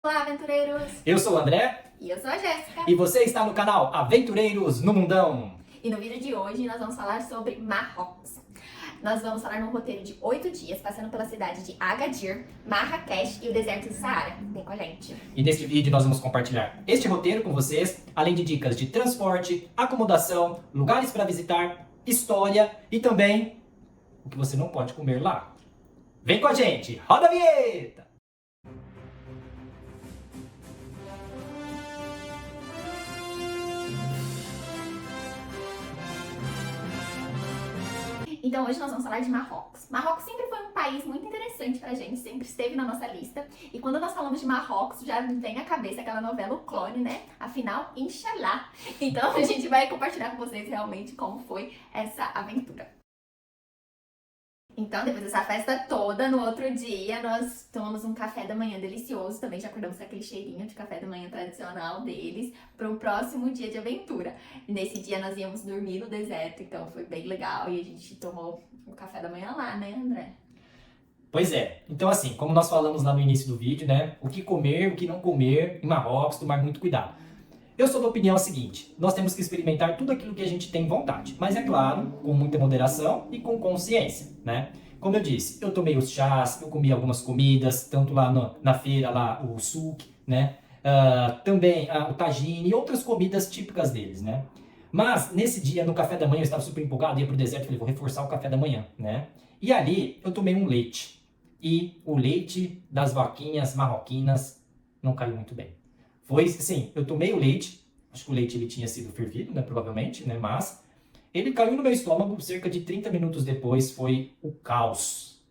Olá, aventureiros! Eu sou o André E eu sou a Jéssica. e você está no canal Aventureiros no Mundão. E no vídeo de hoje nós vamos falar sobre Marrocos. Nós vamos falar num roteiro de 8 dias, passando pela cidade de Agadir, Marrakech e o deserto do Saara. Vem com a gente. E neste vídeo nós vamos compartilhar este roteiro com vocês, além de dicas de transporte, acomodação, lugares para visitar, história e também o que você não pode comer lá. Vem com a gente, roda a vinheta! Então hoje nós vamos falar de Marrocos. Marrocos sempre foi um país muito interessante pra gente, sempre esteve na nossa lista. E quando nós falamos de Marrocos, já vem à cabeça aquela novela O Clone, né? Afinal, Inshallah. Então a gente vai compartilhar com vocês realmente como foi essa aventura. Então, depois dessa festa toda, no outro dia, nós tomamos um café da manhã delicioso. Também já acordamos com aquele cheirinho de café da manhã tradicional deles para o próximo dia de aventura. Nesse dia, nós íamos dormir no deserto, então foi bem legal. E a gente tomou o café da manhã lá, né, André? Pois é, então assim, como nós falamos lá no início do vídeo, né? O que comer, o que não comer em Marrocos, tomar muito cuidado. Eu sou da opinião seguinte, nós temos que experimentar tudo aquilo que a gente tem vontade, mas é claro, com muita moderação e com consciência, né? Como eu disse, eu tomei os chás, eu comi algumas comidas, tanto lá na feira, lá o souk, né? Também o tagine e outras comidas típicas deles, né? Mas nesse dia, no café da manhã, eu estava super empolgado, ia pro deserto, falei, vou reforçar o café da manhã, né? E ali eu tomei um leite, e o leite das vaquinhas marroquinas não caiu muito bem. Foi, sim, eu tomei o leite, acho que o leite ele tinha sido fervido, né, provavelmente, né, mas ele caiu no meu estômago, cerca de 30 minutos depois foi o caos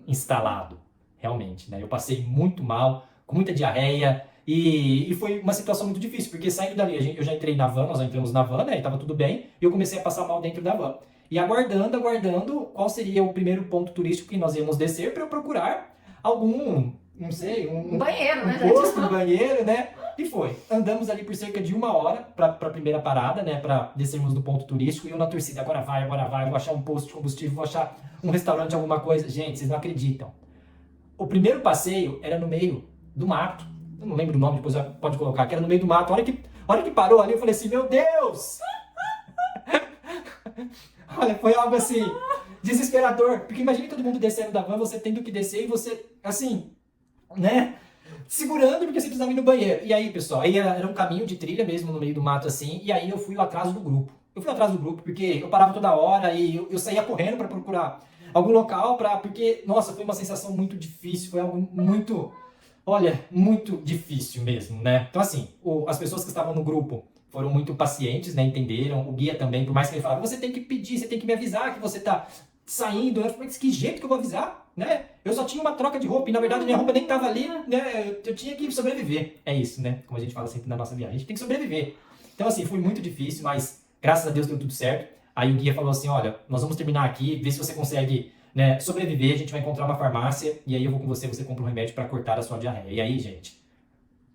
instalado, realmente, né, eu passei muito mal, com muita diarreia, e foi uma situação muito difícil, porque saindo dali, eu já entrei na van, nós já entramos na van, né, e tava tudo bem, e eu comecei a passar mal dentro da van. E aguardando qual seria o primeiro ponto turístico que nós íamos descer para eu procurar algum, não sei, Um banheiro, né, um posto, um banheiro, né? E foi. Andamos ali por cerca de 1 hora para a primeira parada, né? Para descermos do ponto turístico. E eu na torcida, agora vai, vou achar um posto de combustível, vou achar um restaurante, alguma coisa. Gente, vocês não acreditam. O primeiro passeio era no meio do mato. Eu não lembro do nome, depois pode colocar, que era no meio do mato. A hora que parou ali, eu falei assim, meu Deus! Olha, foi algo assim, desesperador. Porque imagine todo mundo descendo da van, você tendo que descer e você, assim, né? Segurando porque você precisava ir no banheiro. E aí, pessoal, aí era um caminho de trilha mesmo no meio do mato assim, e aí eu fui atrás do grupo. Eu fui atrás do grupo porque eu parava toda hora e eu saía correndo para procurar algum local porque, nossa, foi uma sensação muito difícil, foi algo muito, olha, muito difícil mesmo, né? Então assim, as pessoas que estavam no grupo foram muito pacientes, né? Entenderam, o guia também, por mais que ele falava, você tem que pedir, você tem que me avisar que você tá saindo, né? Eu falei, mas que jeito que eu vou avisar, né? Eu só tinha uma troca de roupa e na verdade minha roupa nem tava ali, né? Eu tinha que sobreviver. É isso, né? Como a gente fala sempre na nossa viagem, a gente tem que sobreviver. Então assim, foi muito difícil, mas graças a Deus deu tudo certo. Aí o guia falou assim, olha, nós vamos terminar aqui, vê se você consegue, né, sobreviver, a gente vai encontrar uma farmácia e aí eu vou com você, você compra um remédio para cortar a sua diarreia. E aí, gente,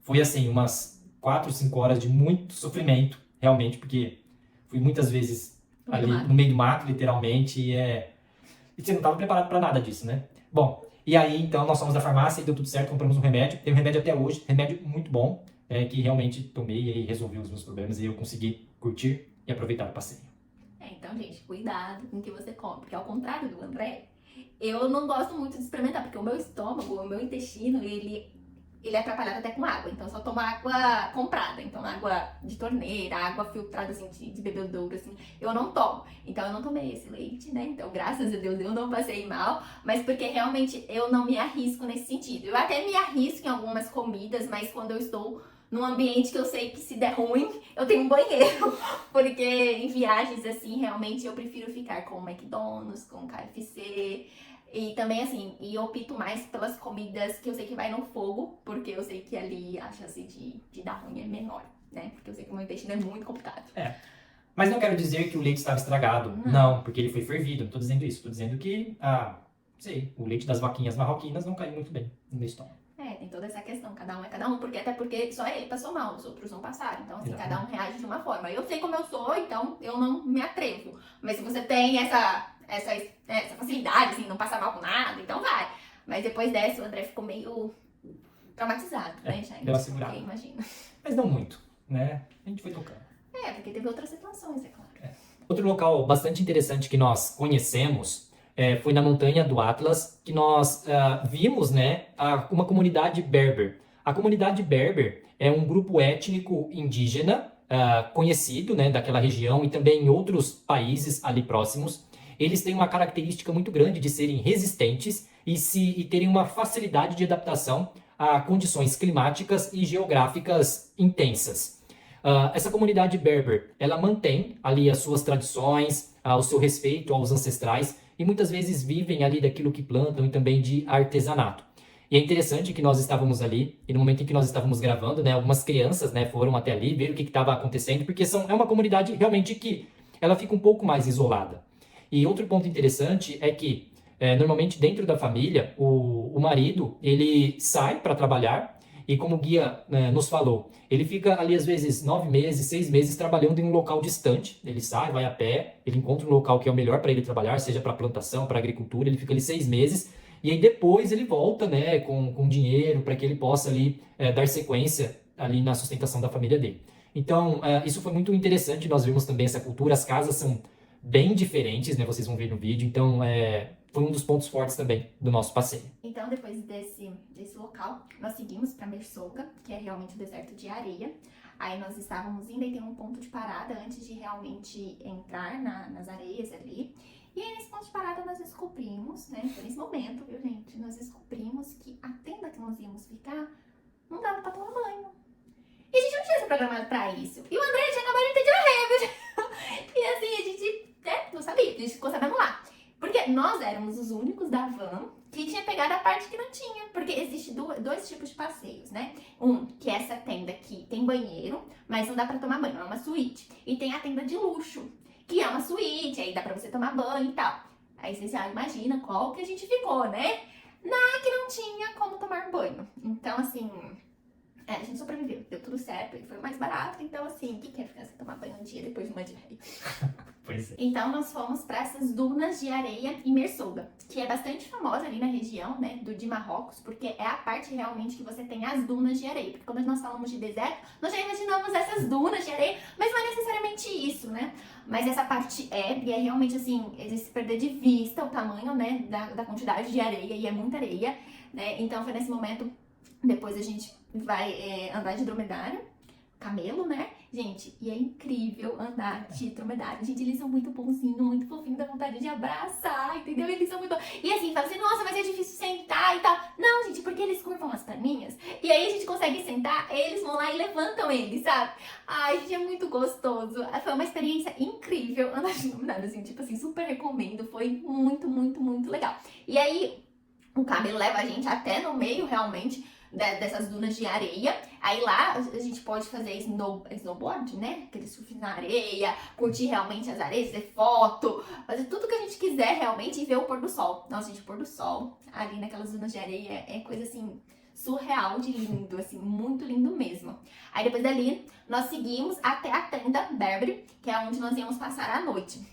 foi assim, umas 4, 5 horas de muito sofrimento, realmente, porque fui muitas vezes ali no meio do mato, literalmente, e você não estava preparado para nada disso, né? Bom, e aí então nós fomos da farmácia e deu tudo certo, compramos um remédio. Tem um remédio até hoje, remédio muito bom, que realmente tomei e resolveu os meus problemas e eu consegui curtir e aproveitar o passeio. Então, gente, cuidado com o que você come, porque ao contrário do André, eu não gosto muito de experimentar, porque o meu estômago, o meu intestino, ele é atrapalhado até com água, então eu só tomo água comprada, então água de torneira, água filtrada assim, de bebedouro, assim, eu não tomo. Então eu não tomei esse leite, né? Então graças a Deus eu não passei mal, mas porque realmente eu não me arrisco nesse sentido. Eu até me arrisco em algumas comidas, mas quando eu estou num ambiente que eu sei que se der ruim, eu tenho um banheiro, porque em viagens assim, realmente eu prefiro ficar com o McDonald's, com o KFC. E também, assim, eu opto mais pelas comidas que eu sei que vai no fogo, porque eu sei que ali a chance de dar ruim é menor, né? Porque eu sei que o meu intestino é muito complicado. Mas não quero dizer que o leite estava estragado. Não, porque ele foi fervido. Não tô dizendo isso. Tô dizendo que, sei, o leite das vaquinhas marroquinas não caiu muito bem no meu estômago. Tem toda essa questão, cada um é cada um, até porque só ele passou mal, os outros não passaram. Então, assim, Exatamente. cada um reage de uma forma. Eu sei como eu sou, então eu não me atrevo. Mas se você tem essa facilidade, assim, não passar mal com nada, então vai. Mas depois dessa, o André ficou meio traumatizado, né, gente? deu uma segurada. Porque, imagina. Mas não muito, né? A gente foi tocando. Porque teve outras situações, é claro. Outro local bastante interessante que nós conhecemos foi na montanha do Atlas, que nós vimos, né, uma comunidade berber. A comunidade berber é um grupo étnico indígena conhecido, né, daquela região e também em outros países ali próximos. Eles têm uma característica muito grande de serem resistentes e terem uma facilidade de adaptação a condições climáticas e geográficas intensas. Essa comunidade berber, ela mantém ali as suas tradições, o seu respeito aos ancestrais e muitas vezes vivem ali daquilo que plantam e também de artesanato. E é interessante que nós estávamos ali e no momento em que nós estávamos gravando, né, algumas crianças, né, foram até ali ver o que estava acontecendo, porque é uma comunidade realmente que ela fica um pouco mais isolada. E outro ponto interessante é que normalmente dentro da família, o marido, ele sai para trabalhar e como o guia nos falou, ele fica ali às vezes 9 meses, 6 meses trabalhando em um local distante. Ele sai, vai a pé, ele encontra um local que é o melhor para ele trabalhar, seja para plantação, para agricultura. Ele fica ali 6 meses e aí depois ele volta, né, com dinheiro para que ele possa ali dar sequência ali na sustentação da família dele. Então isso foi muito interessante. Nós vimos também essa cultura. As casas são bem diferentes, né? Vocês vão ver no vídeo. Então foi um dos pontos fortes também do nosso passeio. Então, depois desse local, nós seguimos para Mersoga, que é realmente o deserto de areia. Aí nós estávamos indo e tem um ponto de parada antes de realmente entrar nas areias ali. E aí, nesse ponto de parada, nós descobrimos, né? Foi nesse momento, viu, gente? Nós descobrimos que a tenda que nós íamos ficar não dava pra tomar banho. E a gente não tinha se programado pra isso. E o André tinha acabado de ter diarreia, viu? E assim, a gente não sabia, a gente ficou sabendo lá. Porque nós éramos os únicos da van que tinha pegado a parte que não tinha. Porque existe dois tipos de passeios, né? Um, que é essa tenda que tem banheiro, mas não dá pra tomar banho, é uma suíte. E tem a tenda de luxo, que é uma suíte, aí dá pra você tomar banho e tal. Aí você já imagina qual que a gente ficou, né? Na que não tinha como tomar banho. Então, assim, a gente sobreviveu, deu tudo certo, e foi mais barato. Então, assim, quem quer ficar sem tomar banho um dia depois de uma diarreia? Pois é. Então, nós fomos para essas dunas de areia em Mersoga, que é bastante famosa ali na região, né, de Marrocos, porque é a parte realmente que você tem as dunas de areia. Porque quando nós falamos de deserto, nós já imaginamos essas dunas de areia, mas não é necessariamente isso, né? Mas essa parte e é realmente assim, existe perder de vista o tamanho, né, da quantidade de areia, e é muita areia, né? Então, foi nesse momento, depois a gente vai andar de dromedário, camelo, né? Gente, e é incrível andar de dromedário. Gente, eles são muito bonzinhos, muito fofinhos, dá vontade de abraçar, entendeu? Eles são muito... E assim, fala assim, nossa, mas é difícil sentar e tal. Não, gente, porque eles curvam as perninhas, e aí a gente consegue sentar, eles vão lá e levantam eles, sabe? Ai, gente, é muito gostoso. Foi uma experiência incrível andar de dromedário, assim, tipo assim, super recomendo. Foi muito, muito, muito legal. E aí, o camelo leva a gente até no meio, realmente, dessas dunas de areia. Aí lá a gente pode fazer snowboard, né? Aquele surf na areia, curtir realmente as areias, fazer foto, fazer tudo que a gente quiser realmente e ver o pôr do sol. Nossa, gente, o pôr do sol ali naquelas dunas de areia é coisa assim surreal de lindo, assim, muito lindo mesmo. Aí depois dali nós seguimos até a tenda Berber, que é onde nós íamos passar a noite.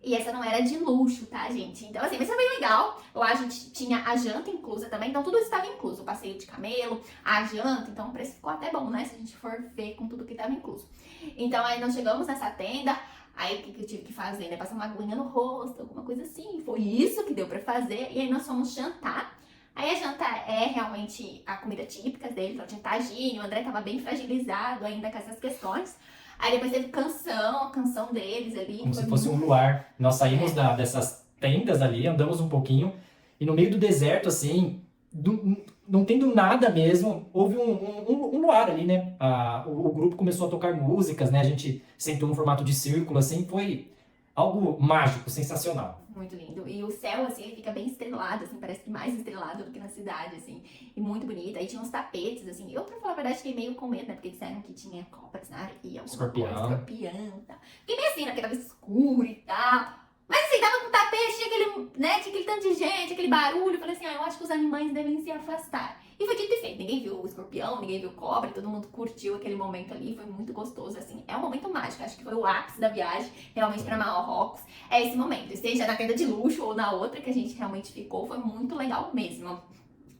E essa não era de luxo, tá, gente? Então, assim, mas foi bem legal. Lá a gente tinha a janta inclusa também. Então, tudo isso estava incluso. O passeio de camelo, a janta. Então, o preço ficou até bom, né? Se a gente for ver com tudo que estava incluso. Então, aí nós chegamos nessa tenda. Aí, o que eu tive que fazer, né? Passar uma aguinha no rosto, alguma coisa assim. Foi isso que deu pra fazer. E aí, nós fomos jantar. Aí, a janta é realmente a comida típica dele. Então, tinha tagine. O André tava bem fragilizado ainda com essas questões. Aí depois teve a canção deles ali. Como se fosse um luar. Nós saímos dessas tendas ali, andamos um pouquinho, e no meio do deserto, assim, não tendo nada mesmo, houve um luar ali, né? O grupo começou a tocar músicas, né? A gente sentou no formato de círculo, assim, foi algo mágico, sensacional. Muito lindo. E o céu, assim, ele fica bem estrelado, assim, parece que mais estrelado do que na cidade, assim. E muito bonito. Aí tinha uns tapetes, assim. Eu, pra falar a verdade, fiquei meio com medo, né? Porque disseram que tinha cobras na areia, Escorpião. Escorpião e tal. Fiquei meio assim, né? Porque tava escuro e tal. Mas assim, tava com tapete, tinha aquele tanto de gente, aquele barulho. Eu falei assim, eu acho que os animais devem se afastar. E foi dito e feito. Ninguém viu o escorpião, ninguém viu cobra, todo mundo curtiu aquele momento ali. Foi muito gostoso, assim. É um momento mágico. Acho que foi o ápice da viagem, realmente, pra Marrocos. É esse momento. Seja na tenda de luxo ou na outra que a gente realmente ficou, foi muito legal mesmo.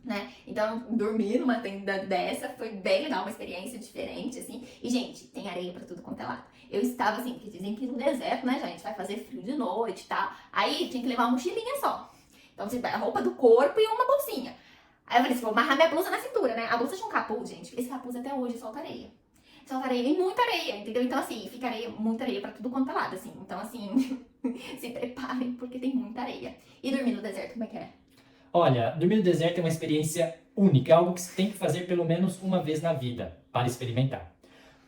né? Então, dormir numa tenda dessa foi bem legal, uma experiência diferente, assim. E, gente, tem areia pra tudo quanto é lado. Eu estava assim, porque dizem que no deserto, né, gente, vai fazer frio de noite e tal. Aí tinha que levar uma mochilinha só. Então, você vai a roupa do corpo e uma bolsinha. Aí eu falei assim, vou amarrar minha blusa na cintura, né? A blusa tinha um capuz, gente. Esse capuz até hoje solta areia. Solta areia e muita areia, entendeu? Então, assim, fica areia, muita areia pra tudo quanto é lado, assim. Então, assim, se preparem, porque tem muita areia. E dormir no deserto, como é que é? Olha, dormir no deserto é uma experiência única, é algo que se tem que fazer pelo menos uma vez na vida para experimentar.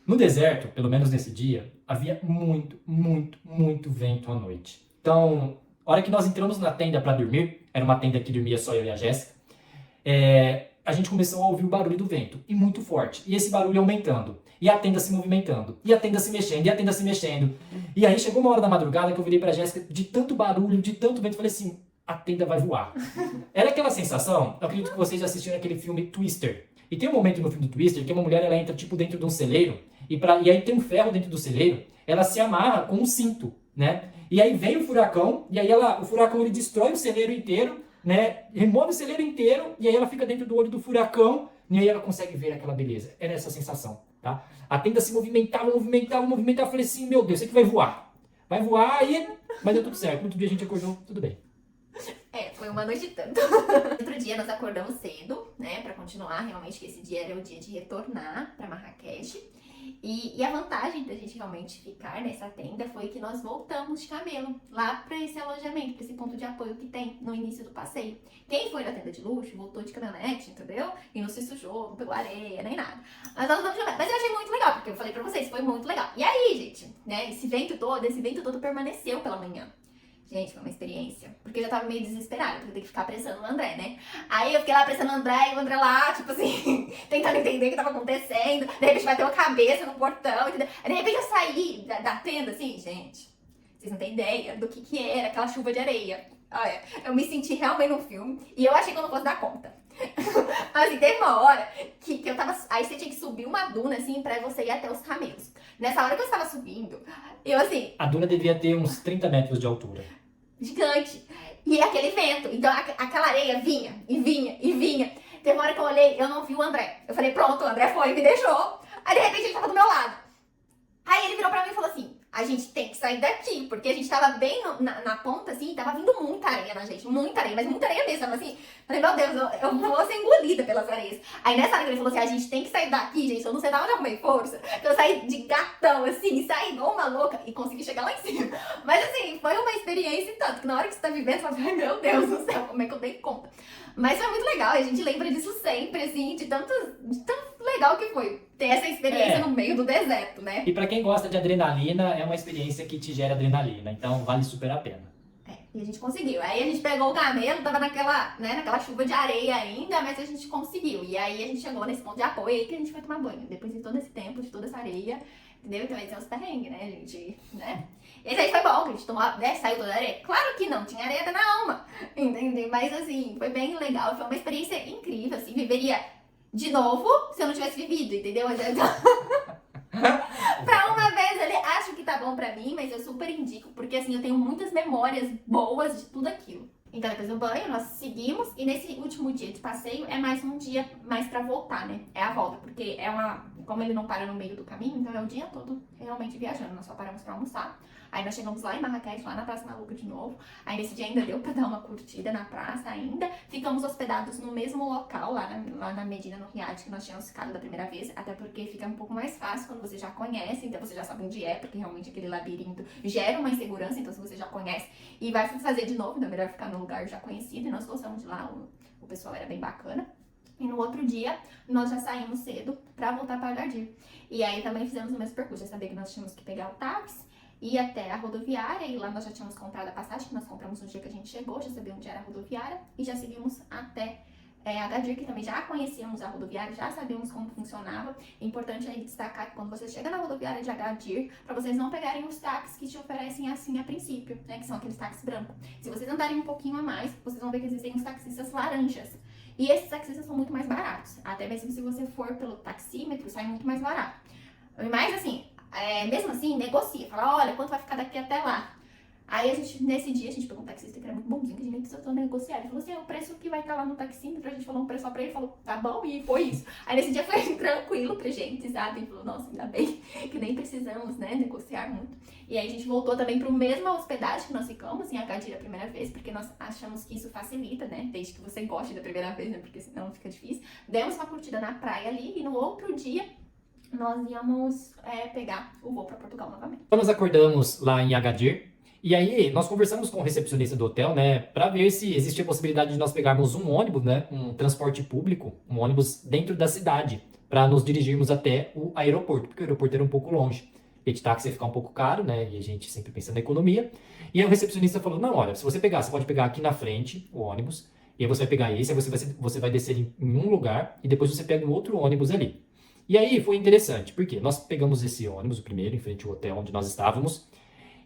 No deserto, pelo menos nesse dia, havia muito, muito, muito vento à noite. Então, a hora que nós entramos na tenda para dormir, era uma tenda que dormia só eu e a Jéssica, a gente começou a ouvir o barulho do vento, e muito forte. E esse barulho aumentando, e a tenda se movimentando, e a tenda se mexendo, e a tenda se mexendo. E aí chegou uma hora da madrugada que eu virei pra Jéssica, de tanto barulho, de tanto vento, eu falei assim, a tenda vai voar. Era aquela sensação, eu acredito que vocês já assistiram aquele filme Twister. E tem um momento no filme do Twister que uma mulher ela entra tipo dentro de um celeiro, e aí tem um ferro dentro do celeiro, ela se amarra com um cinto, né? E aí vem o furacão, e aí o furacão ele destrói o celeiro inteiro, né? Remove o celeiro inteiro, e aí ela fica dentro do olho do furacão, e aí ela consegue ver aquela beleza. Era essa sensação, tá? A tenda se movimentava, movimentava, movimentava. Eu falei assim, meu Deus, isso aqui vai voar. Vai voar, mas deu tudo certo. No outro dia a gente acordou, tudo bem. Foi uma noite tanto. Outro dia nós acordamos cedo, né, pra continuar, realmente que esse dia era o dia de retornar pra Marrakech. E a vantagem da gente realmente ficar nessa tenda foi que nós voltamos de camelo lá pra esse alojamento, pra esse ponto de apoio que tem no início do passeio. Quem foi na tenda de luxo voltou de caminhonete, entendeu? E não se sujou, não pegou areia, nem nada. Mas eu achei muito legal, porque eu falei pra vocês, foi muito legal. E aí, gente, né, esse vento todo permaneceu pela manhã. Gente, foi uma experiência. Porque eu já tava meio desesperada, porque eu tenho que ficar apressando o André, né? Aí eu fiquei lá apressando o André, e o André lá, tipo assim, tentando entender o que tava acontecendo. De repente bateu a cabeça no portão, entendeu? Aí de repente eu saí da tenda, assim, gente. Vocês não têm ideia do que era aquela chuva de areia. Olha, eu me senti realmente no filme. E eu achei que eu não fosse dar conta. Mas assim, teve uma hora que eu tava. Aí você tinha que subir uma duna, assim, pra você ir até os camelos. Nessa hora que eu estava subindo, eu assim. A duna devia ter uns 30 metros de altura. Gigante. E aquele vento. Então aquela areia vinha, e vinha, e vinha. Teve uma hora que eu olhei, eu não vi o André. Eu falei, pronto, o André foi e me deixou. Aí de repente ele tava do meu lado. Aí ele virou pra mim e falou assim, a gente tem que sair daqui, porque a gente tava bem na ponta, assim, tava vindo muita areia na gente, muita areia, mas muita areia mesmo, tava assim, falei, meu Deus, eu vou ser engolida pelas areias. Aí nessa hora que ele falou assim, a gente tem que sair daqui, gente, eu não sei de onde eu arrumei força, que eu saí de gatão, assim, saí igual uma louca e consegui chegar lá em cima. Mas assim, foi uma experiência e tanto, que na hora que você tá vivendo, você fala, ai meu Deus do céu, como é que eu dei conta? Mas foi muito legal, e a gente lembra disso sempre, assim, de tanto legal que foi ter essa experiência no meio do deserto, né? E pra quem gosta de adrenalina, é uma experiência que te gera adrenalina, então vale super a pena. E a gente conseguiu. Aí a gente pegou o camelo, tava naquela chuva de areia ainda, mas a gente conseguiu. E aí a gente chegou nesse ponto de apoio aí que a gente foi tomar banho. Depois de todo esse tempo, de toda essa areia, entendeu? Então esse é os perrengues, né, gente? Né? Esse aí foi bom, que a gente tomou, né, saiu toda a areia. Claro que não, tinha areia até na alma, entendeu? Mas assim, foi bem legal, foi uma experiência incrível, assim, viveria de novo se eu não tivesse vivido, entendeu? Pra uma vez, ele acho que tá bom pra mim, mas eu super indico, porque assim, eu tenho muitas memórias boas de tudo aquilo. Então, depois do banho, nós seguimos, e nesse último dia de passeio, é mais um dia mais pra voltar, né? É a volta, porque como ele não para no meio do caminho, então é o dia todo realmente viajando, nós só paramos pra almoçar. Aí nós chegamos lá em Marrakech, lá na Praça Maluca de novo. Aí nesse dia ainda deu pra dar uma curtida na praça ainda. Ficamos hospedados no mesmo local, lá na Medina, no Riad, que nós tínhamos ficado da primeira vez. Até porque fica um pouco mais fácil quando você já conhece, então você já sabe onde é, porque realmente aquele labirinto gera uma insegurança, então se você já conhece e vai fazer de novo, então é melhor ficar no lugar já conhecido. E nós gostamos de lá, o pessoal era bem bacana. E no outro dia, nós já saímos cedo pra voltar para Agadir. E aí também fizemos o mesmo percurso, já sabia que nós tínhamos que pegar o táxi, ir até a rodoviária, e lá nós já tínhamos comprado a passagem, que nós compramos no dia que a gente chegou, já sabíamos onde era a rodoviária, e já seguimos até Agadir, que também já conhecíamos a rodoviária, já sabíamos como funcionava. É importante aí destacar que quando você chega na rodoviária de Agadir, para vocês não pegarem os táxis que te oferecem assim a princípio, né, que são aqueles táxis brancos. Se vocês andarem um pouquinho a mais, vocês vão ver que existem os taxistas laranjas. E esses taxistas são muito mais baratos, até mesmo se você for pelo taxímetro, sai muito mais barato. Mas assim, mesmo assim, negocia, fala, olha, quanto vai ficar daqui até lá? Aí nesse dia, a gente pegou um taxista que era muito bonzinho, que a gente nem precisou negociar. Ele falou assim, o preço que vai estar lá no taxímetro, a gente falou um preço só pra ele, falou, tá bom, e foi isso. Aí nesse dia foi tranquilo pra gente, sabe? Ele falou, nossa, ainda bem que nem precisamos, né, negociar muito. E aí a gente voltou também pro mesmo hospedagem que nós ficamos em Agadir a primeira vez, porque nós achamos que isso facilita, né, desde que você goste da primeira vez, né, porque senão fica difícil. Demos uma curtida na praia ali e no outro dia nós íamos pegar o voo pra Portugal novamente. Então nós acordamos lá em Agadir. E aí, nós conversamos com o recepcionista do hotel, né, para ver se existia a possibilidade de nós pegarmos um ônibus, né, um transporte público, um ônibus dentro da cidade, para nos dirigirmos até o aeroporto, porque o aeroporto era um pouco longe. E de táxi ia ficar um pouco caro, né, e a gente sempre pensa na economia. E aí o recepcionista falou, não, olha, se você pegar, você pode pegar aqui na frente o ônibus, e aí você vai pegar esse, aí você vai descer em um lugar, e depois você pega um outro ônibus ali. E aí foi interessante, porque nós pegamos esse ônibus, o primeiro, em frente ao hotel onde nós estávamos.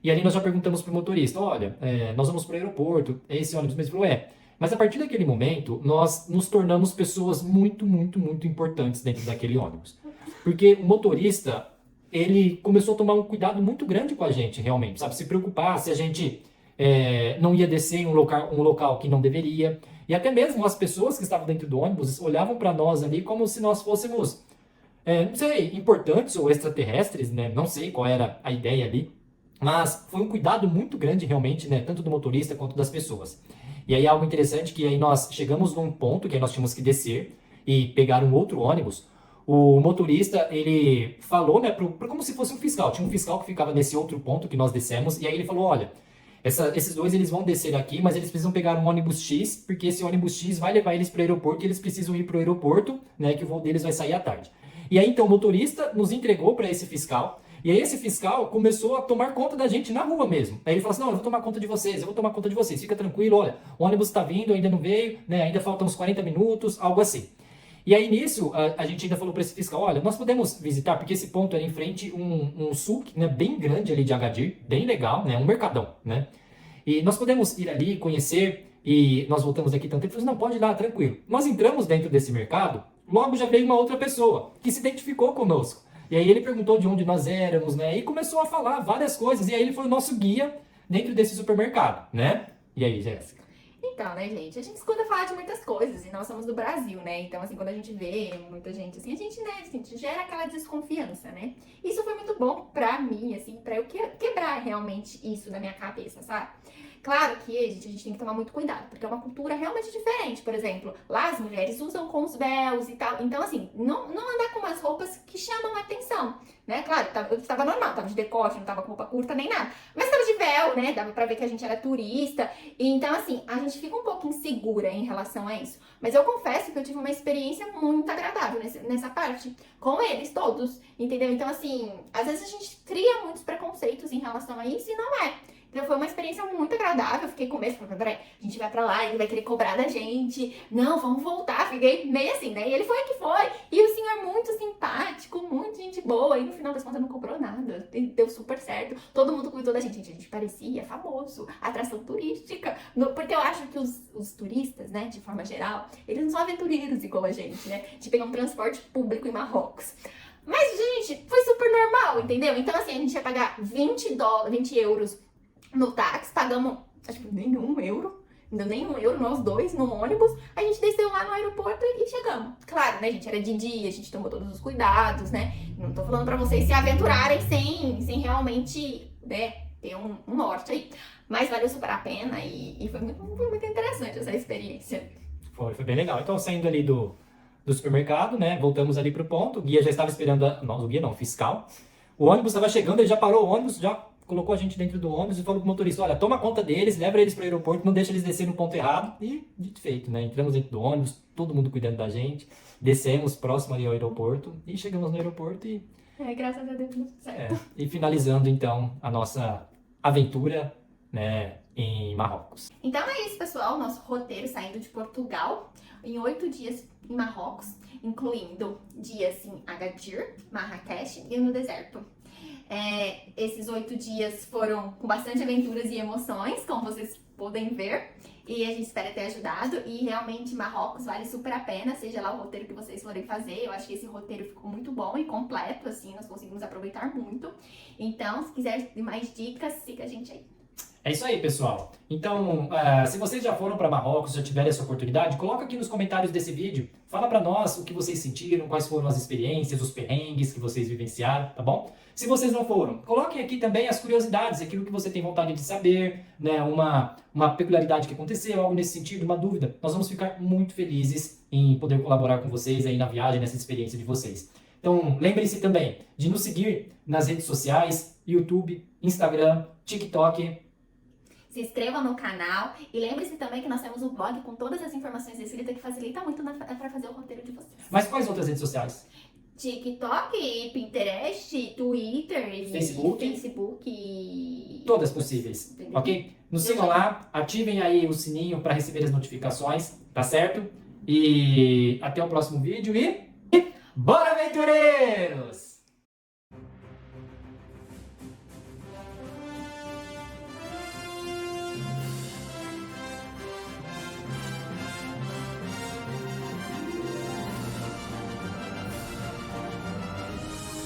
E ali nós já perguntamos pro motorista, olha, nós vamos pro aeroporto, é esse ônibus mesmo? Ele falou, é. Mas a partir daquele momento, nós nos tornamos pessoas muito, muito, muito importantes dentro daquele ônibus. Porque o motorista, ele começou a tomar um cuidado muito grande com a gente, realmente, sabe? Se preocupar se a gente não ia descer em um local que não deveria. E até mesmo as pessoas que estavam dentro do ônibus olhavam para nós ali como se nós fôssemos, não sei, importantes ou extraterrestres, né? Não sei qual era a ideia ali. Mas foi um cuidado muito grande realmente, né, tanto do motorista quanto das pessoas. E aí algo interessante que aí nós chegamos num ponto que aí nós tínhamos que descer e pegar um outro ônibus. O motorista, ele falou, né, como se fosse um fiscal. Tinha um fiscal que ficava nesse outro ponto que nós descemos. E aí ele falou, olha, esses dois eles vão descer aqui, mas eles precisam pegar um ônibus X, porque esse ônibus X vai levar eles para o aeroporto e eles precisam ir para o aeroporto, né, que o voo deles vai sair à tarde. E aí então o motorista nos entregou para esse fiscal. E aí esse fiscal começou a tomar conta da gente na rua mesmo. Aí ele falou assim, não, eu vou tomar conta de vocês, eu vou tomar conta de vocês, fica tranquilo, olha, o ônibus está vindo, ainda não veio, né, ainda faltam uns 40 minutos, algo assim. E aí nisso, a gente ainda falou para esse fiscal, olha, nós podemos visitar, porque esse ponto era em frente um souk, né, bem grande ali de Agadir, bem legal, né, um mercadão, né. E nós podemos ir ali, conhecer, e nós voltamos aqui tanto tempo, ele falou, não, pode ir lá, tranquilo. Nós entramos dentro desse mercado, logo já veio uma outra pessoa, que se identificou conosco. E aí ele perguntou de onde nós éramos, né? E começou a falar várias coisas. E aí ele foi o nosso guia dentro desse supermercado, né? E aí, Jéssica? Então, né, gente, a gente escuta falar de muitas coisas e nós somos do Brasil, né? Então, assim, quando a gente vê muita gente, assim, a gente gera aquela desconfiança, né? Isso foi muito bom pra mim, assim, pra eu quebrar realmente isso da minha cabeça, sabe? Claro que, gente, a gente tem que tomar muito cuidado, porque é uma cultura realmente diferente. Por exemplo, lá as mulheres usam com os véus e tal. Então, assim, não andar com umas roupas que chamam a atenção, né? Claro, eu estava normal, tava de decote, não tava com roupa curta nem nada. Mas tava de véu, né? Dava pra ver que a gente era turista. E, então, assim, a gente fica um pouco insegura em relação a isso. Mas eu confesso que eu tive uma experiência muito agradável nessa parte, com eles todos, entendeu? Então, assim, às vezes a gente cria muitos preconceitos em relação a isso e não é. Então foi uma experiência muito agradável, eu fiquei com medo, falei, André, a gente vai pra lá, ele vai querer cobrar da gente, não, vamos voltar, fiquei meio assim, né, e ele foi que foi, e o senhor muito simpático, muito gente boa, e no final das contas não cobrou nada, deu super certo, todo mundo cuidou da gente, a gente parecia famoso, atração turística, porque eu acho que os turistas, né, de forma geral, eles não são aventureiros igual a gente, né, de pegar um transporte público em Marrocos. Mas, gente, foi super normal, entendeu? Então, assim, a gente ia pagar 20 euros no táxi, pagamos, acho que nem €1, não deu nem €1 nós dois no ônibus, a gente desceu lá no aeroporto e chegamos. Claro, né, gente, era de dia, a gente tomou todos os cuidados, né, não tô falando pra vocês se aventurarem sem realmente, né, ter um norte aí, mas valeu super a pena e foi muito interessante essa experiência. Foi bem legal. Então, saindo ali do supermercado, né, voltamos ali pro ponto, o guia já estava esperando, o guia não, o fiscal, o ônibus estava chegando, ele já parou o ônibus, já colocou a gente dentro do ônibus e falou pro motorista, olha, toma conta deles, leva eles pro aeroporto, não deixa eles descerem no ponto errado. E, dito feito, né? Entramos dentro do ônibus, todo mundo cuidando da gente, descemos próximo ali ao aeroporto e chegamos no aeroporto e... graças a Deus, tudo certo. E finalizando, então, a nossa aventura, né, em Marrocos. Então é isso, pessoal, nosso roteiro saindo de Portugal em 8 dias em Marrocos, incluindo dias em Agadir, Marrakech e no deserto. Esses 8 dias foram com bastante aventuras e emoções, como vocês podem ver, e a gente espera ter ajudado, e realmente Marrocos vale super a pena, seja lá o roteiro que vocês forem fazer. Eu acho que esse roteiro ficou muito bom e completo, assim, nós conseguimos aproveitar muito. Então, se quiser mais dicas, siga a gente aí. É isso aí, pessoal. Então, se vocês já foram para Marrocos, já tiveram essa oportunidade, coloca aqui nos comentários desse vídeo. Fala para nós o que vocês sentiram, quais foram as experiências, os perrengues que vocês vivenciaram, tá bom? Se vocês não foram, coloquem aqui também as curiosidades, aquilo que você tem vontade de saber, né? Uma peculiaridade que aconteceu, algo nesse sentido, uma dúvida. Nós vamos ficar muito felizes em poder colaborar com vocês aí na viagem, nessa experiência de vocês. Então, lembrem-se também de nos seguir nas redes sociais, YouTube, Instagram, TikTok. Se inscreva no canal e lembre-se também que nós temos um blog com todas as informações escritas que facilita muito para fazer o roteiro de vocês. Mas quais outras redes sociais? TikTok, Pinterest, Twitter, Facebook. Todas possíveis, Entendeu? ok? Nos sigam lá, ativem aí o sininho para receber as notificações, tá certo? E até o próximo vídeo e bora, aventureiro!